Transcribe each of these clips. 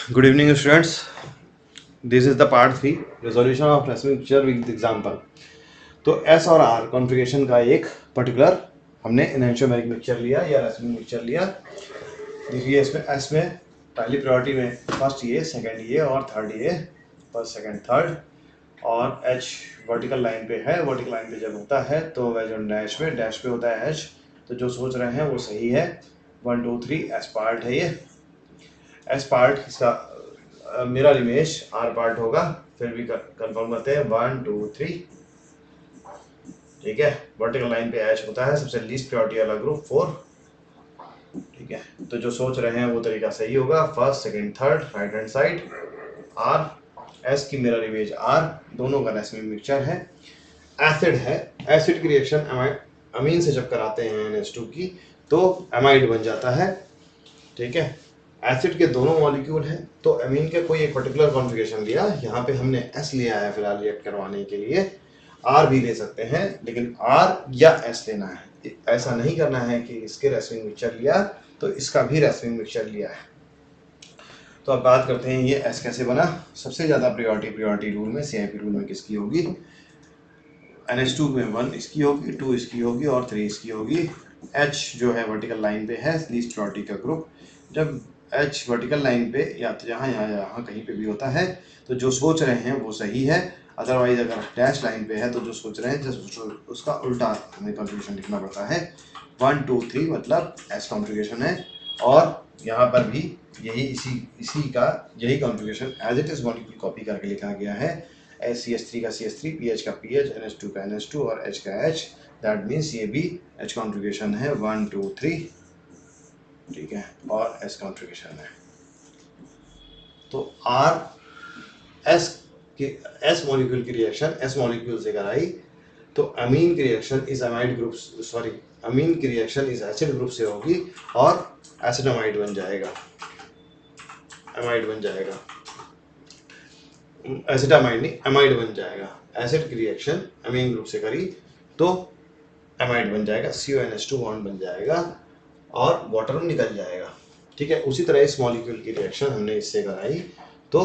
Good evening, students. This is the part 3 resolution of racemic mixture with example. तो S और R configuration का एक particular हमने एनहांशियोमेरिक mixture लिया या रैसमिक मिक्सचर लिया। देखिए इसमें S में पहली प्रायोरिटी में फर्स्ट ये, सेकंड ये और थर्ड ये, फर्स्ट सेकंड थर्ड, और H वर्टिकल लाइन पे है। वर्टिकल लाइन पे जब होता है तो वह जो डैश पे होता है H, तो जो सोच रहे हैं वो सही है। 1 2 3 S पार्ट है ये। S पार्ट इसका मिरर इमेज R पार्ट होगा। फिर भी कंफर्म करते हैं 1 2 3, ठीक है। वर्टिकल लाइन पे H होता है, सबसे लीस्ट प्रायोरिटी वाला ग्रुप 4, ठीक है। तो जो सोच रहे हैं वो तरीका सही होगा। First second third right hand side R, S की मिरर इमेज R, दोनों का रैसमिक मिक्सचर है। एसिड है, एसिड की रिएक्शन अमीन से जब कराते हैं NH2 की तो एमाइड बन जाता है, ठीक है। एसिड के दोनों मॉलिक्यूल हैं तो अमीन के कोई एक पर्टिकुलर कॉन्फ़िगरेशन लिया। यहाँ पे हमने S लिया है फिलहाल रिएक्ट करवाने के लिए। R भी ले सकते हैं लेकिन R या S लेना है। ऐसा नहीं करना है कि इसके रैसमिक मिक्सचर लिया तो इसका भी रैसमिक मिक्सचर लिया है। तो अब बात करते हैं ये S कैसे बना। सबसे ज़्यादा प्रायोरिटी रूल में, CIP रूल में किसकी होगी? NH2 में 1 इसकी होगी, 2 इसकी होगी और 3 इसकी होगी। H जो है वर्टिकल लाइन पे है, लीस्ट प्रायोरिटी का ग्रुप। जब H वर्टिकल लाइन पे या तो यहाँ कहीं पे भी होता है तो जो सोच रहे हैं वो सही है। अदरवाइज अगर डैश लाइन पे है तो जो सोच रहे हैं जस्ट उसका उल्टा हमें कॉन्फ़िगरेशन लिखना पड़ता है। 1 2 3 मतलब S कॉन्फ़िगरेशन है, और यहाँ पर भी यही इसी का यही configuration as it is molecule copy करके लिखा गया है। CH3 का CH3, PH का PH, NH2 का NH2 और H का H। दैट मीन्स ये भी H कॉन्फ़िगरेशन है 1 2 3, ठीक है, और S कॉन्फ़िगरेशन है। तो R S की S मॉलिक्यूल की रिएक्शन S मॉलिक्यूल से कराई तो अमीन की रिएक्शन इस अमाइड ग्रुप, सॉरी अमीन की रिएक्शन इस एसिड ग्रुप से होगी और एसिडामाइड बन जाएगा, अमाइड बन जाएगा, एसिडामाइड नहीं अमाइड बन जाएगा। एसिड की रिएक्शन अमीन ग्रुप से करी तो एमाइड बन जाएगा, CONH2 बॉन्ड बन जाएगा और वाटर निकल जाएगा, ठीक है। उसी तरह इस मॉलिक्यूल की रिएक्शन हमने इससे कराई तो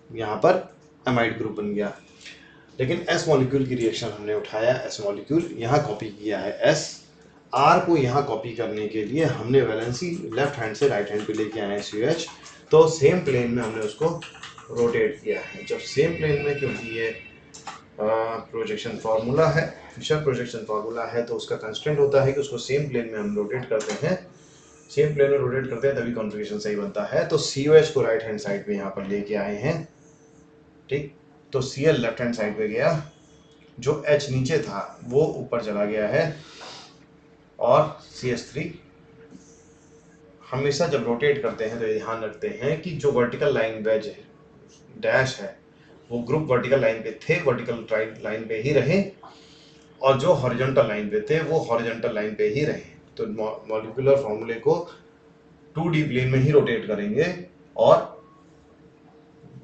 यहाँ पर एमाइड ग्रुप बन गया। लेकिन S मॉलिक्यूल की रिएक्शन हमने उठाया, S मॉलिक्यूल यहाँ कॉपी किया है S, R को यहाँ कॉपी करने के लिए हमने वैलेंसी लेफ्ट हैंड से राइट हैंड पे लेके आए हैं CH, तो सेम प्लेन में हमने उसको रोटेट किया है। जब सेम प्लेन में, क्योंकि ये प्रोजेक्शन फार्मूला है, फिशर प्रोजेक्शन फार्मूला है, तो उसका कंस्टेंट होता है कि उसको सेम प्लेन में हम रोटेट करते हैं। सेम प्लेन में रोटेट करते हैं तभी कॉन्फ़िगरेशन सही बनता है। तो COH को राइट हैंड साइड पे यहाँ पर लेके आए हैं, ठीक। तो Cl लेफ्ट हैंड साइड पे गया, जो H नीचे था वो ऊपर चला गया है, और CH3 हमेशा जब रोटेट करते हैं तो ये ध्यान रखते हैं कि जो वर्टिकल लाइन वेज है, डैश है, वो ग्रुप वर्टिकल लाइन पे थे, वर्टिकल लाइन पे ही रहे, और जो हॉरिजॉन्टल लाइन पे थे वो हॉरिजॉन्टल लाइन पे ही रहे। तो मॉलिक्यूलर फॉर्मूले को 2D प्लेन में ही रोटेट करेंगे और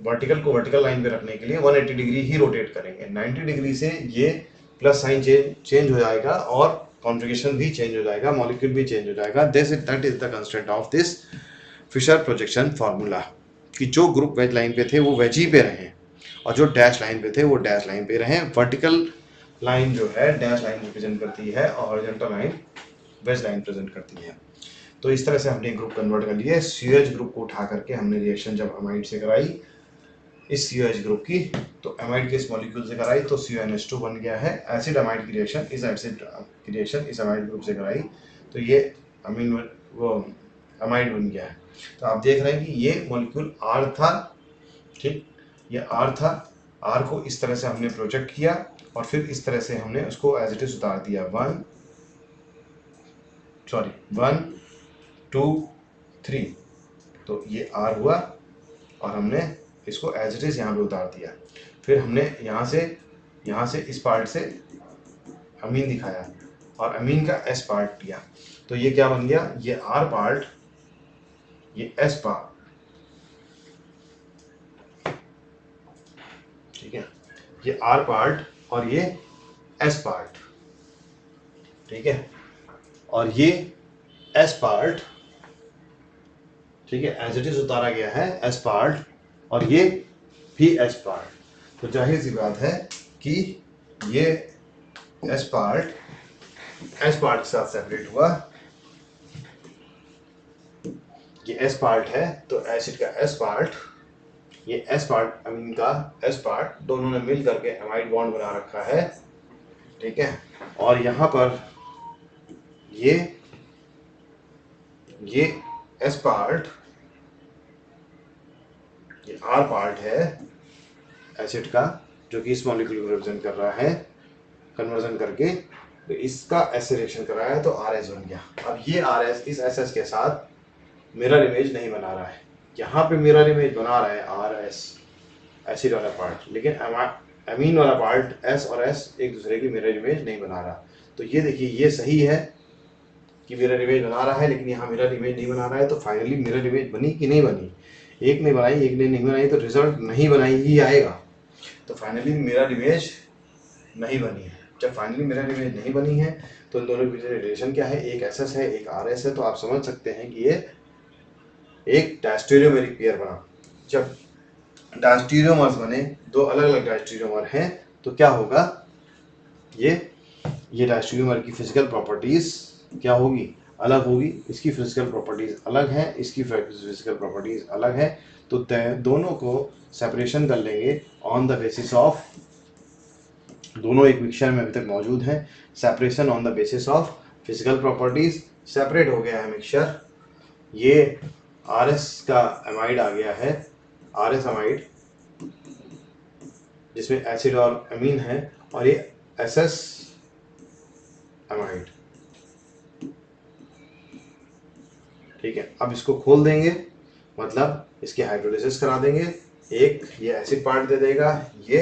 वर्टिकल को वर्टिकल लाइन पे रखने के लिए 180 डिग्री ही रोटेट करेंगे। 90 डिग्री से ये प्लस साइन चेंज हो जाएगा और कॉन्फ़िगरेशन भी चेंज हो जाएगा, मॉलिक्यूल भी चेंज हो जाएगा। That is the constraint of this Fischer projection formula, कि जो ग्रुप वेज लाइन पे थे वो वेज ही पे रहें और जो डैश लाइन पे थे वो डैश लाइन पे रहें। वर्टिकल लाइन जो है डैश लाइन रिप्रेजेंट करती है और horizontal line wedge line present करती है। तो इस तरह से हमने ग्रुप कन्वर्ट कर लिए। CH ग्रुप को उठा करके हमने रिएक्शन जब अमाइड से कराई इस COH ग्रुप की, तो अमाइड के इस मॉलिक्यूल से कराई तो CONH2 बन गया है। एसिड अमाइड की रिएक्शन इस एसिड की रिएक्शन इस अमाइड ग्रुप से कराई तो ये अमीन वो अमाइड बन गया है। तो आप देख रहे हैं कि ये मॉलिक्यूल R था, ठीक, ये R था। R को इस तरह से हमने प्रोजेक्ट किया और फिर इस तरह से हमने उसको एज इट इज उतार दिया। 1 2 3, तो ये R हुआ और हमने इसको एज इट इज यहाँ पे उतार दिया। फिर हमने यहाँ से इस पार्ट से अमीन दिखाया और अमीन का S पार्ट लिया, तो ये क्या बन गया? ये R पार्ट, ये S पार्ट, ठीक है, ये R पार्ट और ये S पार्ट, ठीक है, और ये S पार्ट ठीक है, एज इट इज उतारा गया है एस पार्ट, और ये भी एस पार्ट। तो जाहिर सी बात है कि ये एस पार्ट के साथ सेपरेट हुआ, ये एस पार्ट है, तो एसिड का एस पार्ट, ये एस पार्ट अमीन का एस पार्ट, दोनों ने मिल करके एमाइड बॉन्ड बना रखा है। ठीक है, और यहाँ पर ये एस पार्ट, ये आर पार्ट है एसिड का, जो कि इस मॉलिक्यूल को रिप्रेजेंट कर रहा है कन्वर्जन करके, तो इसका एस से रिएक्शन कर रहा है तो आर एस बन गया। अब ये आर एस इस एस एस के साथ मिरर इमेज नहीं बना रहा है, यहाँ पे मिरर इमेज बना रहा है आर एस एसिड वाला पार्ट, लेकिन अमीन वाला पार्ट एस और एस एक दूसरे की मिरर इमेज नहीं बना रहा। तो ये देखिए, ये सही है कि मिरर इमेज बना रहा है, लेकिन यहाँ मिरर इमेज नहीं बना रहा है। तो फाइनली मिरर इमेज बनी कि नहीं बनी? एक ने बनाई, एक ने नहीं बनाई, तो रिजल्ट नहीं बनाई ही आएगा। तो फाइनली मिरर इमेज नहीं बनी है। जब फाइनली मिरर इमेज नहीं बनी है तो इन दोनों के बीच रिलेशन क्या है? एक एस एस है, एक आर एस है। तो आप समझ सकते हैं कि ये एक डायस्टेरियोमेरिक पेयर बना। जब डायस्टेरियोमर्स बने, दो अलग अलग डायस्टेरियोमर हैं, तो क्या होगा? ये डायस्टेरियोमर की फिजिकल प्रॉपर्टीज क्या होगी? अलग होगी। इसकी फिजिकल प्रॉपर्टीज अलग है, इसकी फिजिकल प्रॉपर्टीज अलग है। तो दोनों को सेपरेशन कर लेंगे ऑन द बेसिस ऑफ, दोनों एक मिक्सचर में अभी तक मौजूद हैं, separation on the basis of physical properties. Separate हो गया है मिक्सचर, ये आर एस का एमाइड आ गया है, आर एस एमाइड, जिसमें एसिड और अमीन है, और ये एस एस एमाइड। ठीक है, अब इसको खोल देंगे, मतलब इसकी हाइड्रोलिसिस करा देंगे। एक ये एसिड पार्ट दे देगा, ये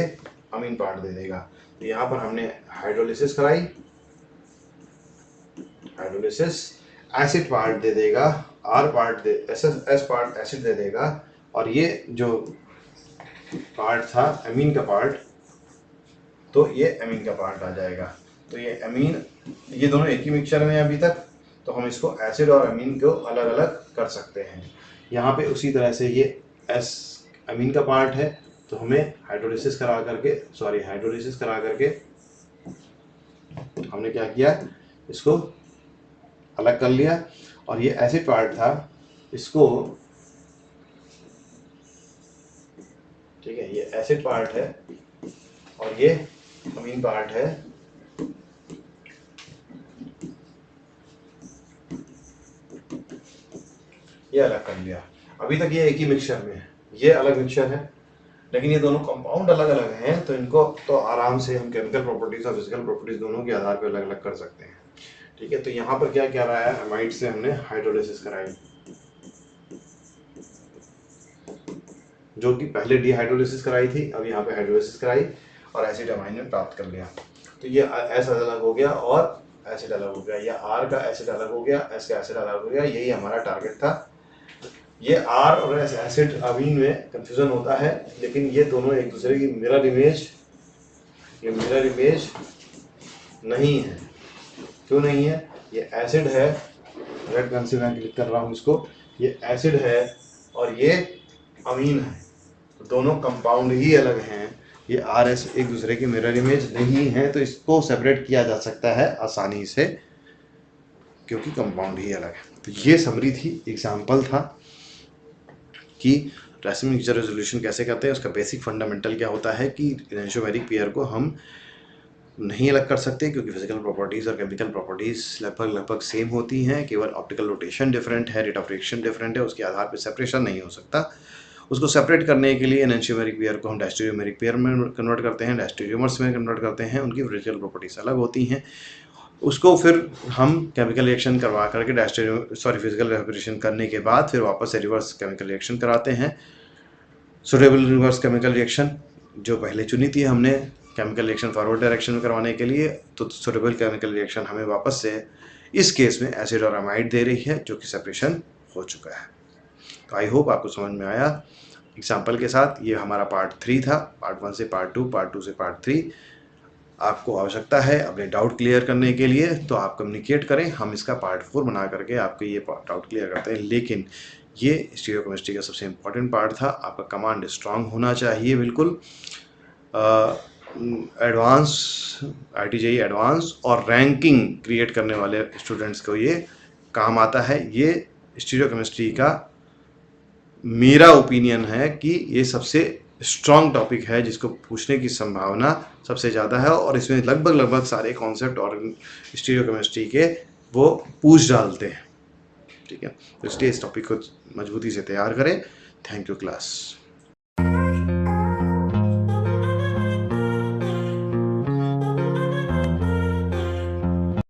अमीन पार्ट दे देगा। तो यहाँ पर हमने हाइड्रोलिसिस कराई, हाइड्रोलिसिस, एसिड पार्ट दे देगा, आर पार्ट दे, एस पार्ट एसिड दे देगा, और ये जो पार्ट था अमीन का पार्ट, तो ये अमीन का पार्ट आ जाएगा। तो ये अमीन, ये दोनों एक ही मिक्सचर में अभी तक, तो हम इसको एसिड और अमीन को अलग अलग कर सकते हैं। यहाँ पे उसी तरह से ये एस अमीन का पार्ट है, तो हमें हाइड्रोलिसिस करा करके हमने क्या किया? इसको अलग कर लिया। और ये एसिड पार्ट था, इसको, ठीक है, ये एसिड पार्ट है और ये अमीन पार्ट है। ये अलग कर लिया। अभी तक ये एक ही मिक्सचर में है, ये अलग मिक्सचर है, लेकिन ये दोनों कंपाउंड अलग अलग हैं, तो इनको तो आराम से हम केमिकल प्रॉपर्टीज और फिजिकल प्रॉपर्टीज दोनों के आधार पर अलग अलग कर सकते हैं। ठीक है, तो यहाँ पर क्या क्या रहा है? अमाइड से हमने हाइड्रोलिसिस कराई, जो कि पहले डिहाइड्रोलिसिस कराई थी, अब यहाँ पे हाइड्रोलिसिस कराई और एसिड अमाइन में प्राप्त कर लिया। तो ये एस अलग हो गया और एसिड अलग हो गया, या आर का एसिड अलग हो गया, एस का एसिड अलग हो गया। यही हमारा टारगेट था। ये आर और एस एसिड अमीन में कंफ्यूजन होता है, लेकिन ये दोनों एक दूसरे की मिरर इमेज, ये मिरर इमेज नहीं है। क्यों नहीं है? ये एसिड है, रेड पेन से मैं क्लिक कर रहा हूँ इसको, ये एसिड है और ये अमीन है, तो दोनों कंपाउंड ही अलग हैं। ये आर एस एक दूसरे की मिरर इमेज नहीं है, तो इसको सेपरेट किया जा सकता है आसानी से, क्योंकि कंपाउंड ही अलग है। तो ये समरी थी, एग्जाम्पल था कि रेसिम मिक्सचर रेजोल्यूशन कैसे करते हैं। उसका बेसिक फंडामेंटल क्या होता है कि एनैंशियोमेरिक पेयर को हम नहीं अलग कर सकते, क्योंकि फिजिकल प्रॉपर्टीज़ और केमिकल प्रॉपर्टीज़ लगभग सेम होती हैं। केवल ऑप्टिकल रोटेशन डिफरेंट है, रेट ऑफ रिएक्शन डिफरेंट है, उसके आधार पर सेपरेशन नहीं हो सकता। उसको सेपरेट करने के लिए एनैंशियोमेरिक पेयर को हम डायस्टेरियोमेरिक पेयर में कन्वर्ट करते हैं, डायस्टेरियोमर्स में कन्वर्ट करते हैं। उनकी फिजिकल प्रॉपर्टीज़ अलग होती हैं। उसको फिर हम केमिकल रिएक्शन करवा करके फिजिकल रेपरेशन करने के बाद फिर वापस से रिवर्स केमिकल रिएक्शन कराते हैं। सुटेबल रिवर्स केमिकल रिएक्शन जो पहले चुनी थी हमने केमिकल रिएक्शन फॉरवर्ड डायरेक्शन में करवाने के लिए, तो सुटेबल केमिकल रिएक्शन हमें वापस से इस केस में एसिड और अमाइड दे रही है, जो कि सेपरेशन हो चुका है। तो आई होप आपको समझ में आया एग्जाम्पल के साथ। ये हमारा पार्ट 3 था, पार्ट 1 से पार्ट 2, पार्ट 2 से पार्ट 3। आपको आवश्यकता है अपने डाउट क्लियर करने के लिए, तो आप कम्युनिकेट करें, हम इसका पार्ट 4 बना करके आपके ये डाउट क्लियर करते हैं। लेकिन ये स्टीरियोकेमिस्ट्री का सबसे इम्पॉर्टेंट पार्ट था। आपका कमांड स्ट्रांग होना चाहिए बिल्कुल। एडवांस IIT-JEE एडवांस और रैंकिंग क्रिएट करने वाले स्टूडेंट्स को ये काम आता है। ये स्टीरियोकेमिस्ट्री का मेरा ओपिनियन है कि ये सबसे स्ट्रॉन्ग टॉपिक है जिसको पूछने की संभावना सबसे ज़्यादा है, और इसमें लगभग सारे कॉन्सेप्ट और स्टीरियोकेमिस्ट्री के वो पूछ डालते हैं। ठीक है, तो इसलिए इस टॉपिक को मजबूती से तैयार करें। Thank you class.